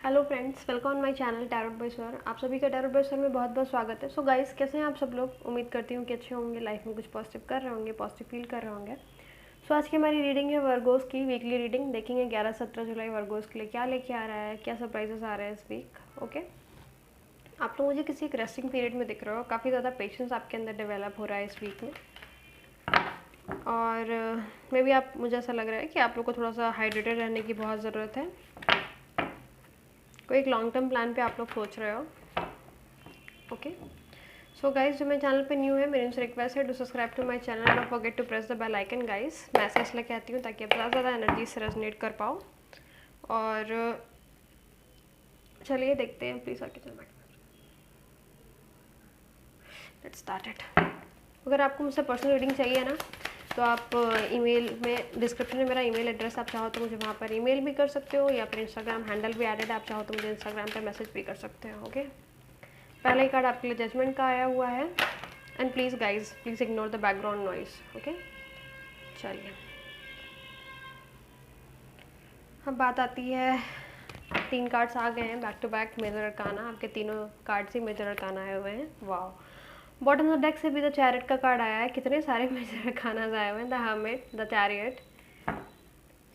Hello friends, welcome on my channel tarot by sir. आप सभी का टैरोट बाय सर में बहुत बहुत स्वागत है। सो गाइस, कैसे हैं आप सब लोग? उम्मीद करती हूँ कि अच्छे होंगे, लाइफ में कुछ पॉजिटिव कर रहे होंगे, पॉजिटिव फील कर रहे होंगे। सो आज की हमारी रीडिंग है वर्गोस की वीकली रीडिंग। देखेंगे 11-17 जुलाई वर्गोस के लिए क्या लेके आ रहा है, क्या सरप्राइजेस आ रहे हैं इस वीक। ओके, आप लोग मुझे किसी एक रेस्टिंग पीरियड में दिख रहे हो। काफ़ी ज़्यादा पेशेंस आपके अंदर डेवलप हो रहा है इस वीक में। और मे भी आप मुझे ऐसा लग रहा है कि आप लोग को थोड़ा सा हाइड्रेटेड रहने की बहुत ज़रूरत है। कोई एक लॉन्ग टर्म प्लान पे आप लोग सोच रहे हो। ओके, सो गाइज, जो मेरे चैनल पे न्यू है, मेरे उनसे रिक्वेस्ट है to subscribe to my channel, don't forget to press the bell icon guys. मैं ऐसे इसलिए कहती हूँ ताकि आप ज़्यादा ज़्यादा एनर्जी से रेजोनेट कर पाओ। और चलिए देखते हैं, प्लीज़ आके चल लेट्स स्टार्ट इट। अगर आपको मुझसे पर्सनल रीडिंग चाहिए ना, तो आप ईमेल में डिस्क्रिप्शन में मेरा ईमेल एड्रेस, आप चाहो तो मुझे वहाँ पर ईमेल भी कर सकते हो, या फिर इंस्टाग्राम हैंडल भी एडेड है, आप चाहो तो मुझे इंस्टाग्राम पर मैसेज भी कर सकते हो। ओके, पहला ही कार्ड आपके लिए जजमेंट का आया हुआ है। And please guys, please ignore the background noise. Okay, चलिए अब बात आती है, 3 कार्ड्स आ गए हैं back to back major arcana. आपके तीनों कार्ड्स ही मेजर अरकाना आए हुए हैं। वाह, बॉटम ऑफ डेक से भी द चैरियट का कार्ड आया है। कितने सारे मेजर अरकानाज आए हुए हैं। The hermit, the chariot.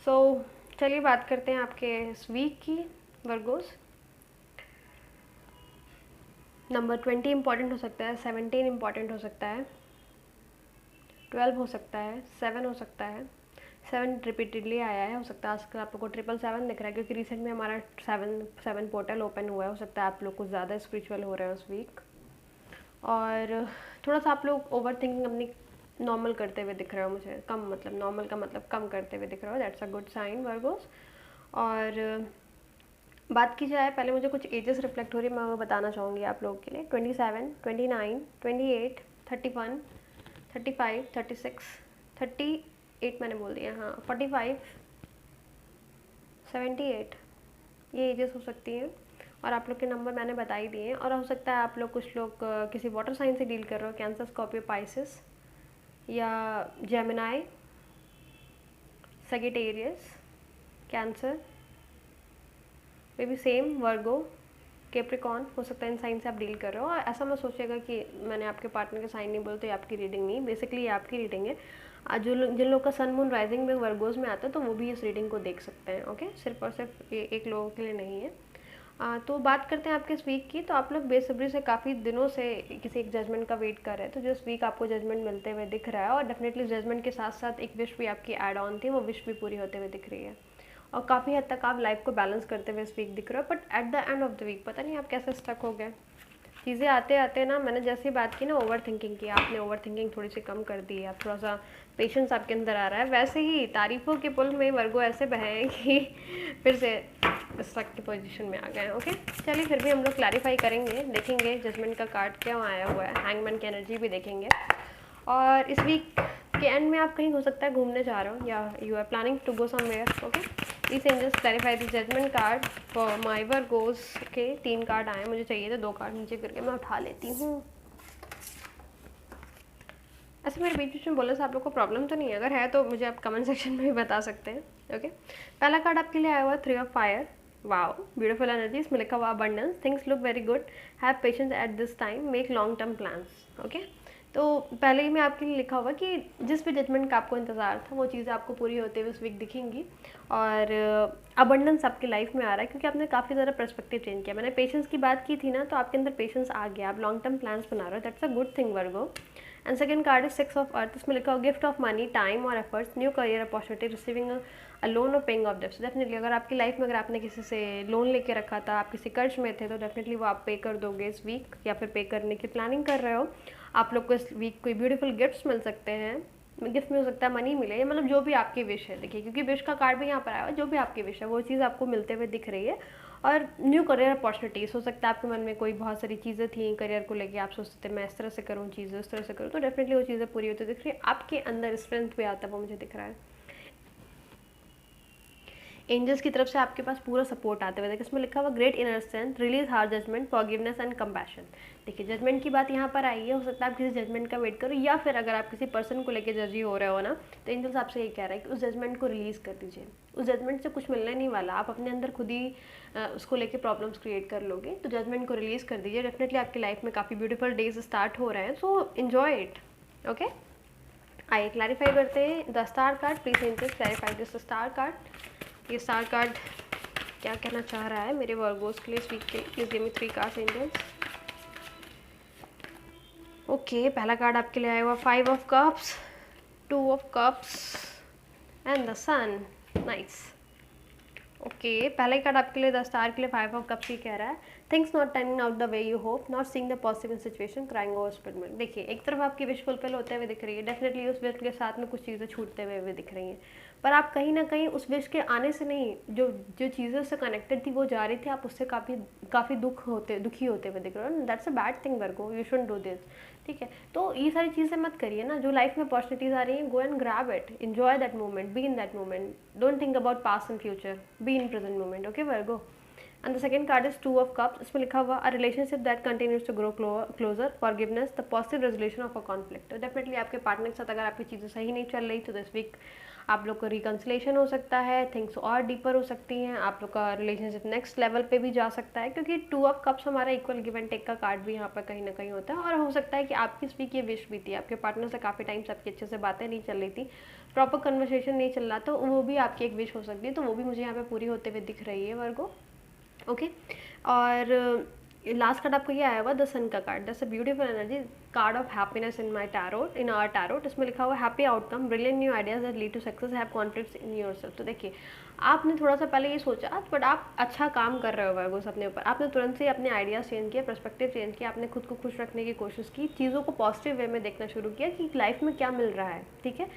So चलिए बात करते हैं आपके इस वीक की वर्गोस। नंबर 20 इंपॉर्टेंट हो सकता है, 17 इंपॉर्टेंट हो सकता है, 12 हो सकता है, 7 हो सकता है। 7 रिपीटेडली आया है, हो सकता है आजकल आप लोग को 777 दिख रहा है, क्योंकि रिसेंट में हमारा 7 पोर्टल ओपन हुआ है। हो सकता है आप लोग कुछ ज़्यादा स्पिरिचुअल हो रहे हैं उस वीक। और थोड़ा सा आप लोग ओवर थिंकिंग अपनी नॉर्मल करते हुए दिख रहे हो मुझे। कम, मतलब नॉर्मल का मतलब कम करते हुए दिख रहे हो। That's a good sign Virgos. और बात की जाए, पहले मुझे कुछ एजेस रिफ्लेक्ट हो रही है, मैं वो बताना चाहूँगी आप लोगों के लिए। 27, 29, 28, 31, 35, 36, 38 मैंने बोल दिया, हाँ, 45, 78, ये एजेस हो सकती हैं। और आप लोग के नंबर मैंने बता ही दिए हैं। और हो सकता है आप लोग, कुछ लोग किसी वाटर साइन से डील कर रहे हो, कैंसर, स्कॉर्पियो, पाइसिस, या Gemini, Sagittarius, cancer, may be same Virgo, Capricorn. हो सकता है इन साइन से आप डील कर रहे हो। और ऐसा मत सोचिएगा कि मैंने आपके पार्टनर के साइन नहीं बोले तो ये आपकी रीडिंग नहीं। बेसिकली ये आपकी रीडिंग है। जिन लोग का सन मून राइजिंग में वर्गोज में आता है, तो वो भी इस रीडिंग को देख सकते हैं। ओके, सिर्फ और सिर्फ एक लोगों के लिए नहीं है। तो बात करते हैं आपके इस वीक की। तो आप लोग बेसब्री से काफ़ी दिनों से किसी एक जजमेंट का वेट कर रहे हैं, तो जो इस वीक आपको जजमेंट मिलते हुए दिख रहा है। और डेफिनेटली जजमेंट के साथ साथ एक विश भी आपकी ऐड ऑन थी, वो विश भी पूरी होते हुए दिख रही है। और काफ़ी हद तक आप लाइफ को बैलेंस करते हुए इस वीक दिख रहे हो। But at the end of the week पता नहीं आप कैसे स्टक हो गए। चीज़ें आते आते ना, मैंने जैसी बात की ना ओवर थिंकिंग की, आपने ओवर थिंकिंग थोड़ी सी कम कर दी है। आप थोड़ा सा पेशेंस आपके अंदर आ रहा है। वैसे ही तारीफ़ों के पुल में वर्गो ऐसे बहे हैं कि फिर से स्टक की पोजीशन में आ गए। ओके, चलिए फिर भी हम लोग क्लैरिफाई करेंगे, देखेंगे जजमेंट का कार्ड क्यों आया हुआ है, हैंगमैन की एनर्जी भी देखेंगे। और इस वीक के एंड में आप कहीं हो सकता है घूमने जा रहे हो, या you are planning to go somewhere. Okay, please angels clarify the judgement card for my Virgos. Okay, 3 card आए, मुझे चाहिए थे 2 कार्ड नीचे करके मैं उठा लेती हूँ। ऐसे मेरे बीच बीच में बोलने से आप लोग को प्रॉब्लम तो नहीं है? अगर है तो मुझे आप कमेंट सेक्शन में भी बता सकते हैं। ओके, पहला कार्ड आपके लिए आया हुआ 3 of fire. Wow, beautiful energy. इसमें लिखा हुआ abundance, things look very good, have patience at this time, make long term plans. Okay, तो पहले ही मैं आपके लिए लिखा हुआ कि जिस भी जजमेंट का आपको इंतज़ार था, वो चीज़ें आपको पूरी होते हुए इस वीक दिखेंगी। और अबंडेंस आपकी लाइफ में आ रहा है, क्योंकि आपने काफ़ी ज़्यादा पर्सपेक्टिव चेंज किया। मैंने पेशेंस की बात की थी ना, तो आपके अंदर पेशेंस आ गया, आप लॉन्ग टर्म प्लान्स बना रहे हो। That's a good thing Virgo. And second card is 6 of earth. इसमें लिखा हो गिफ्ट ऑफ मनी, टाइम और efforts, new career opportunity, receiving a loan और पेइंग ऑफ डेट्स। डेफिनेटली अगर आपकी लाइफ में, अगर आपने किसी से लोन लेके रखा था, आप किसी कर्ज में थे, तो डेफिनेटली वो आप पे कर दोगे इस वीक, या फिर पे करने की प्लानिंग कर रहे हो। आप लोग को इस वीक कोई ब्यूटीफुल गिफ्ट्स मिल सकते हैं। गिफ्ट में हो सकता है मनी मिले, मतलब जो भी आपकी विश है। देखिए, क्योंकि विश का कार्ड भी यहाँ पर आया हुआ है, जो भी आपकी विश है वो चीज़ आपको मिलते हुए दिख रही है। और न्यू करियर अपॉर्चुनिटीज़, हो सकता है आपके मन में कोई बहुत सारी चीज़ें थी करियर को लेके, आप सोचते थे मैं इस तरह से करूँ चीज़ें, उस तरह से करूँ, तो डेफिनेटली वो चीज़ें पूरी होती दिख रही है। आपके अंदर स्ट्रेंथ भी आता है, वो मुझे दिख रहा है। एंजल्स की तरफ से आपके पास पूरा सपोर्ट आते हुए। देखिए इसमें लिखा हुआ great inner strength, release hard judgement, forgiveness and compassion. देखिए जजमेंट की बात यहाँ पर आई है, हो सकता है आप किसी जजमेंट का वेट करो, या फिर अगर आप किसी पर्सन को लेकर जज ही हो रहे हो ना, तो एंजल्स आपसे ये कह रहा है कि उस जजमेंट को रिलीज़ कर दीजिए। उस जजमेंट से कुछ मिलने नहीं वाला, आप अपने अंदर खुद ही उसको लेके प्रॉब्लम्स क्रिएट कर लोगे। तो जजमेंट को रिलीज़ कर दीजिए, डेफिनेटली आपकी लाइफ में काफ़ी ब्यूटीफुल डेज स्टार्ट हो रहे हैं, सो इन्जॉय इट। ओके, आइए क्लैरिफाई करते हैं the star card. Please angels clarify this star card. ये स्टार कार्ड क्या कहना चाह रहा है मेरे वर्गोस के लिए इस वीक के लिए? Please give me 3 cards angels. Okay, पहला कार्ड आपके लिए आया हुआ 5 of cups, 2 of cups and the sun. Nice. Okay, पहला ही कार्ड आपके लिए द स्टार के लिए 5 ऑफ कप्स ही कह रहा है things not turning out the way you hope, not seeing the possible situation, crying over spilled milk. देखिए एक तरफ आपकी विश फुलफिल होते हुए दिख रही है, डेफिनेटली उस विश के साथ में कुछ चीज़ें छूटते हुए दिख रही हैं, पर आप कहीं ना कहीं उस विश के आने से नहीं, जो जो चीज़ें उससे कनेक्टेड थी वो जा रही थी, आप उससे काफ़ी दुखी होते हुए दिख रहे हो। That's a bad thing Virgo, you shouldn't do this. ठीक है, तो ये सारी चीज़ें मत करिए ना। जो लाइफ में अपॉर्चुनिटीज़ आ रही हैं, go and grab it, enjoy that moment, be in that moment, don't think about past and future, be in present moment. Okay Virgo, and the second card is 2 of cups. इसमें लिखा हुआ a relationship that continues to grow closer, forgiveness, the positive resolution of a conflict. तो definitely आपके partner के साथ अगर आपकी चीज़ें सही नहीं चल रही तो दिस वीक आप लोग का रिकन्सिलेशन हो सकता है, थिंग्स और डीपर हो सकती हैं, आप लोग का रिलेशनशिप नेक्स्ट लेवल पे भी जा सकता है, क्योंकि 2 ऑफ कप्स हमारा इक्वल गिव एंड टेक का कार्ड भी यहाँ पर कहीं ना कहीं होता है। और हो सकता है कि आपकी इस वीक ये विश भी थी, आपके पार्टनर से काफ़ी टाइम से आपकी अच्छे से बातें नहीं चल रही थी, प्रॉपर कन्वर्सेशन नहीं चल रहा, तो वो भी आपकी एक विश हो सकती है, तो वो भी मुझे यहाँ पे पूरी होते हुए दिख रही है वर्गो। ओके, और लास्ट कार्ड आपको ये आया हुआ द सन का card. That's a beautiful energy, card of happiness in my tarot, in our tarot. इसमें लिखा हुआ happy outcome, brilliant new ideas that lead to success, have confidence in yourself. तो देखिए आपने थोड़ा सा पहले ये सोचा, बट आप अच्छा काम कर रहे हो वर्गोस अपने ऊपर, आपने तुरंत से अपने आइडियाज़ चेंज किया, पर्सपेक्टिव चेंज किया, आपने खुद को खुश रखने की कोशिश की, चीज़ों को पॉजिटिव वे में देखना शुरू किया कि लाइफ में क्या मिल रहा है। ठीक है,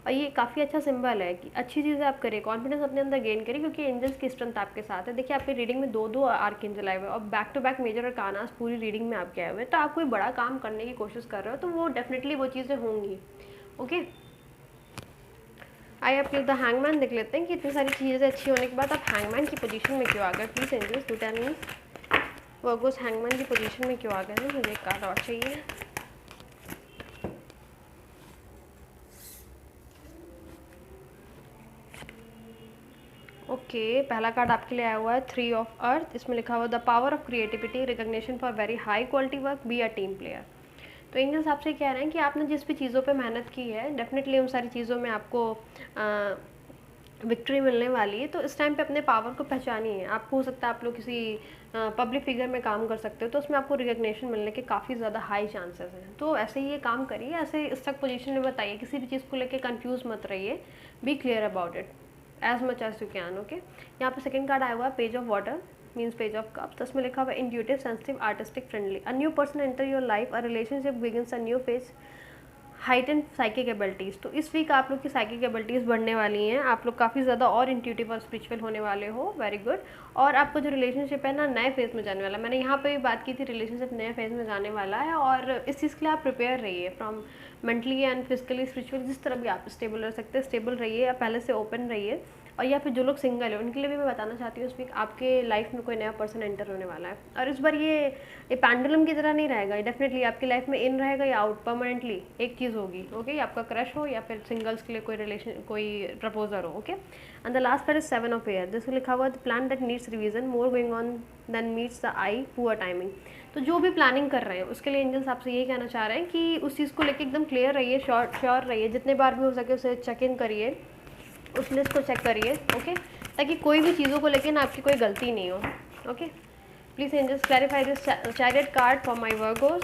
और ये काफ़ी अच्छा सिंबल है कि अच्छी चीज़ें आप करें, कॉन्फिडेंस अपने अंदर गेन करें, क्योंकि एंजल्स की स्ट्रेंथ आपके साथ है। देखिए आपकी रीडिंग में 2 आर्कएंजल आए हुए और बैक टू बैक मेजर अरकानास पूरी रीडिंग में आपके आए हुए हैं, तो आप कोई बड़ा काम करने की कोशिश कर रहे हो तो वो डेफिनेटली वो चीज़ें होंगी। ओके, आइए आप द हैंगमैन देख लेते हैं कि इतनी सारी चीज़ें अच्छी होने के बाद आप हैंगमैन की पोजीशन में क्यों आ गए। Please angels do tell me Virgos hangman की पोजीशन में क्यों आ गए हैं। मुझे एक कार्ड और चाहिए। ओके, पहला कार्ड आपके लिए आया हुआ है 3 ऑफ अर्थ। इसमें लिखा हुआ the power of creativity, recognition for very high quality work, be a team player. तो एंजल्स आपसे कह रहे हैं कि आपने जिस भी चीज़ों पे मेहनत की है, डेफिनेटली उन सारी चीज़ों में आपको विक्ट्री मिलने वाली है। तो इस टाइम पे अपने पावर को पहचानिए। आपको हो सकता है आप लोग किसी पब्लिक फिगर में काम कर सकते हो, तो उसमें आपको रिकग्निशन मिलने के काफ़ी ज़्यादा हाई चांसेस हैं। तो ऐसे ही ये काम करिए, ऐसे इस तक पोजीशन में बताइए, किसी भी चीज़ को लेके कंफ्यूज मत रहिए, be clear about it as much as you can. Okay, यहाँ पे सेकंड कार्ड आया हुआ है page of water, means page of cups. तो इसमें लिखा हुआ है intuitive, sensitive, artistic, friendly, a new person enter your life, a relationship begins a new phase, heighten psychic abilities. तो इस वीक आप लोग की साइकिक एबिलिटीज़ बढ़ने वाली हैं, आप लोग काफ़ी ज़्यादा और इंट्यूटिव और स्पिरिचुअल होने वाले हो। Very good. और आपका जो रिलेशनशिप है ना नए फेज़ में जाने वाला है। मैंने यहाँ पे भी बात की थी, रिलेशनशिप नए फेज़ में जाने वाला है, और इस चीज़ के लिए आप प्रिपेयर रहिए, from mentally and physically spiritually, जिस तरह भी आप स्टेबल रह सकते हैं स्टेबल रहिए, या पहले से ओपन रहिए। और या फिर जो लोग सिंगल है उनके लिए भी मैं बताना चाहती हूँ, इस वीक आपके लाइफ में कोई नया पर्सन एंटर होने वाला है, और इस बार ये पैंडुलम की तरह नहीं रहेगा, डेफिनेटली आपकी लाइफ में इन रहेगा या आउट, परमानेंटली एक चीज़ होगी। ओके, आपका क्रश हो या फिर सिंगल्स के लिए कोई रिलेशन, कोई प्रपोजर हो। Okay, and the last card is 7 of air. This लिखा हुआ the plan that needs revision, more going on than meets the eye, poor timing. तो जो भी प्लानिंग कर रहे हैं उसके लिए एंजल्स आपसे यही कहना चाह रहे हैं कि उस चीज़ को लेकर एकदम क्लियर रहिए, श्योर रहिए, जितने बार भी हो सके उसे चेक इन करिए, उस लिस्ट को चेक करिए। ओके, ताकि कोई भी चीज़ों को लेकर ना आपकी कोई गलती नहीं हो। Okay, please angels clarify this chariot card for my Virgos.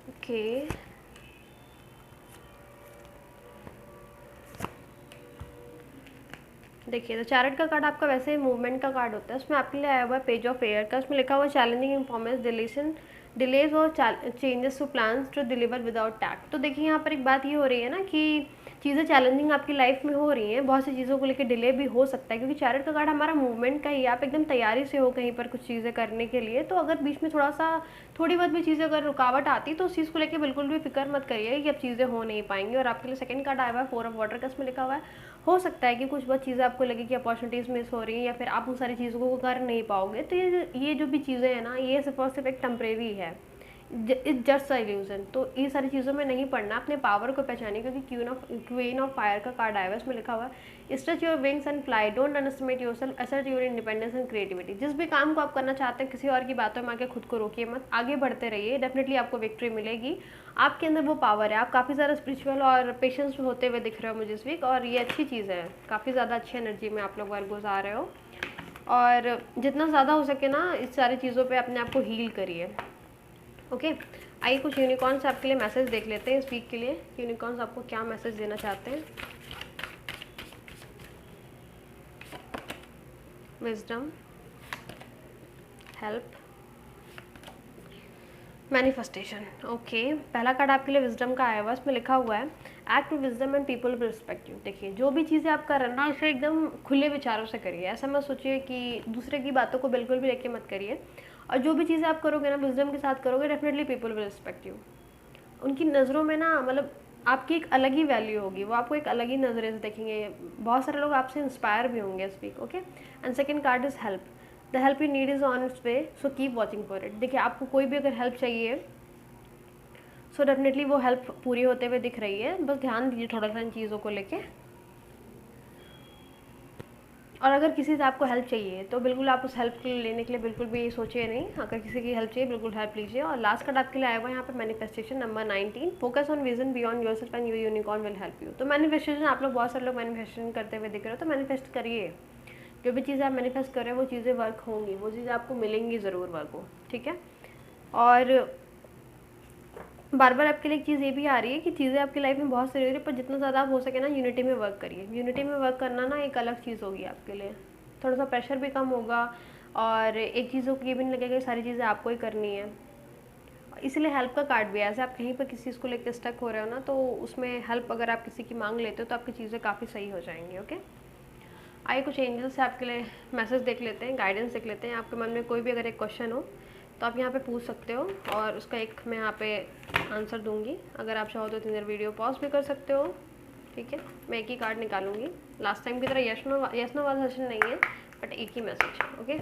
Okay, देखिए तो चैरियट का कार्ड आपका वैसे मूवमेंट का कार्ड होता है, उसमें आपके लिए आया हुआ है पेज ऑफ एयर का। उसमें लिखा हुआ चैलेंजिंग इन्फॉर्मेंस, डिलेज और changes to plans to deliver without tact. तो देखिए यहाँ पर एक बात ये हो रही है ना कि चीज़ें चैलेंजिंग आपकी लाइफ में हो रही हैं, बहुत सी चीज़ों को लेकर डिले भी हो सकता है, क्योंकि चैरियट का कार्ड हमारा मूवमेंट का ही है। आप एकदम तैयारी से हो कहीं पर कुछ चीज़ें करने के लिए, तो अगर बीच में थोड़ी बहुत भी चीज़ें अगर रुकावट आती तो उस चीज़ को लेकर बिल्कुल भी फिक्र मत करिए कि अब चीज़ें हो नहीं पाएंगी। और आपके लिए सेकंड कार्ड आया हुआ है 4 ऑफ वाटर का, इसमें लिखा हुआ है हो सकता है कि कुछ बहुत चीज़ें आपको लगे कि अपॉर्चुनिटीज़ मिस हो रही हैं या फिर आप उन सारी चीज़ों को कर नहीं पाओगे। तो ये जो भी चीज़ें हैं ना, ये सिर्फ और सिर्फ एक टेम्परेरी है, इट्स जस्ट अ इल्यूजन। तो ये सारी चीज़ों में नहीं पढ़ना, अपने पावर को पहचानिए, क्योंकि क्वीन ऑफ फायर का कार्ड आया हुआ है, इसमें लिखा हुआ है stretch your wings and fly, don't underestimate yourself, assert your independence and creativity. जिस भी काम को आप करना चाहते हैं, किसी और की बातों में आके खुद को रोकिए मत, आगे बढ़ते रहिए, डेफिनेटली आपको विक्ट्री मिलेगी। आपके अंदर वो पावर है, आप काफ़ी ज़्यादा स्पिरिचुअल और पेशेंस होते हुए दिख रहे हो मुझे इस वीक, और ये अच्छी चीज़ है, काफ़ी ज़्यादा अच्छी एनर्जी में आप लोग वर्गोस आ रहे हो। और जितना ज़्यादा हो सके ना, इस सारी चीज़ों पे अपने आप को हील करिए। ओके, आइए कुछ यूनिकॉर्न्स आपके लिए मैसेज देख लेते हैं इस वीक के लिए। यूनिकॉर्न्स आपको क्या मैसेज देना चाहते हैं? Wisdom, help, manifestation. ओके, पहला कार्ड आपके लिए विजडम का आया हुआ है, इसमें लिखा हुआ है act with wisdom and people will respect you. देखिए, जो भी चीज़ें आप कर रहे हैं ना, इसे एकदम खुले विचारों से करिए। ऐसा मत सोचिए कि दूसरे की बातों को बिल्कुल भी लेके मत करिए। और जो भी चीज़ें आप करोगे ना, विजडम के साथ करोगे, definitely people will respect you. उनकी नज़रों में ना, मतलब आपकी एक अलग ही वैल्यू होगी, वो आपको एक अलग ही नज़रे से देखेंगे। बहुत सारे लोग आपसे इंस्पायर भी होंगे इस week. Okay, and second card is help, the help you need is on its way, so keep watching for it. देखिए, आपको कोई भी अगर हेल्प चाहिए, सो डेफिनेटली वो हेल्प पूरी होते हुए दिख रही है, बस ध्यान दीजिए थोड़ा सा इन चीज़ों को लेके। और अगर किसी से आपको हेल्प चाहिए तो बिल्कुल आप उस हेल्प लेने के लिए बिल्कुल भी सोचिए नहीं, अगर किसी की हेल्प चाहिए बिल्कुल हेल्प लीजिए। और लास्ट कार्ड आपके लिए आया हुआ है यहाँ पे manifestation number 19, focus on vision beyond yourself and your unicorn will help you. तो मैनिफेस्टेशन, आप लोग बहुत सारे लोग मैनिफेस्टेशन करते हुए दिख रहे हो, तो मैनिफेस्ट करिए। जो भी चीज़ें आप मैनिफेस्ट कर रहे हो वो चीज़ें वर्क होंगी, वो चीज़ें आपको मिलेंगी ज़रूर वर्क हो, ठीक है। और बार बार आपके लिए एक चीज़ ये भी आ रही है कि चीज़ें आपकी लाइफ में बहुत सारी हो रही है, पर जितना ज़्यादा आप हो सके ना, यूनिटी में वर्क करिए। यूनिटी में वर्क करना ना एक अलग चीज़ होगी आपके लिए, थोड़ा सा प्रेशर भी कम होगा, और एक चीज़ों को ये भी नहीं लगेगा कि सारी चीज़ें आपको ही करनी है। इसलिए हेल्प का कार्ड भी है, ऐसे आप कहीं पर किसी चीज़ को लेकर स्टक हो रहे हो ना, तो उसमें हेल्प अगर आप किसी की मांग लेते हो तो आपकी चीज़ें काफ़ी सही हो जाएंगी। ओके, आइए कुछ एंजल्स से आपके लिए मैसेज देख लेते हैं, गाइडेंस देख लेते हैं। आपके मन में कोई भी अगर एक क्वेश्चन हो तो आप यहाँ पे पूछ सकते हो, और उसका एक मैं यहाँ पे आंसर दूंगी। अगर आप चाहो तो इतनी देर वीडियो पॉज भी कर सकते हो, ठीक है। मैं एक ही कार्ड निकालूंगी, लास्ट टाइम की तरह यस नो वाला सेशन नहीं है, बट एक ही मैसेज है। ओके,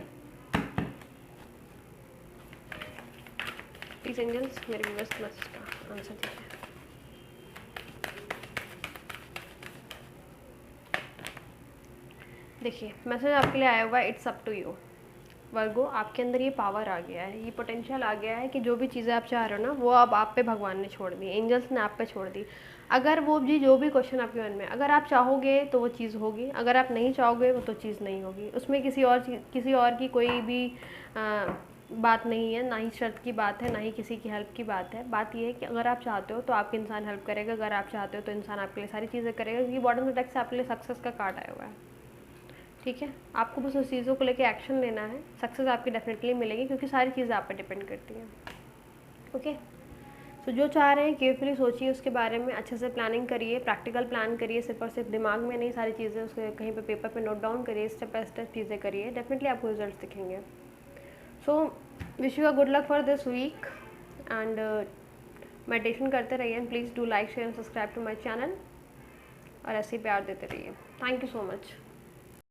प्लीज एंजल्स मेरे व्यूअर्स मैसेज का आंसर दीजिए। देखिए, मैसेज आपके लिए आया हुआ है, इट्स अप टू यू वर्गो। आपके अंदर ये पावर आ गया है, ये पोटेंशियल आ गया है कि जो भी चीज़ें आप चाह रहे हो ना, वो अब आप पे भगवान ने छोड़ दी, एंजल्स ने आप पे छोड़ दी। अगर वो जी जो भी क्वेश्चन आपके मन में, अगर आप चाहोगे तो वो चीज़ होगी, अगर आप नहीं चाहोगे वो तो चीज़ नहीं होगी। उसमें किसी और की कोई भी बात नहीं है, ना ही शर्त की बात है, ना ही किसी की हेल्प की बात है। बात ये है कि अगर आप चाहते हो तो आपके इंसान हेल्प करेगा, अगर आप चाहते हो तो इंसान आपके लिए सारी चीज़ें करेगा, क्योंकि बॉटम ऑफ द डेक से आपके लिए सक्सेस का कार्ड आया हुआ है, ठीक है। आपको बस उस चीज़ों को लेके एक्शन लेना है, सक्सेस आपकी डेफिनेटली मिलेगी, क्योंकि सारी चीज़ें आप पर डिपेंड करती हैं। ओके, तो जो चाह रहे हैं केयरफुली सोचिए उसके बारे में, अच्छे से प्लानिंग करिए, प्रैक्टिकल प्लान करिए, सिर्फ और सिर्फ दिमाग में नहीं, सारी चीज़ें उसके कहीं पे पेपर पे नोट डाउन करिए, स्टेप बाय स्टेप चीज़ें करिए, डेफिनेटली आपको रिजल्ट दिखेंगे। So wish you a good luck for this week, and meditation करते रहिए, and please do like share and subscribe to my channel, और ऐसे ही प्यार देते रहिए। Thank you so much.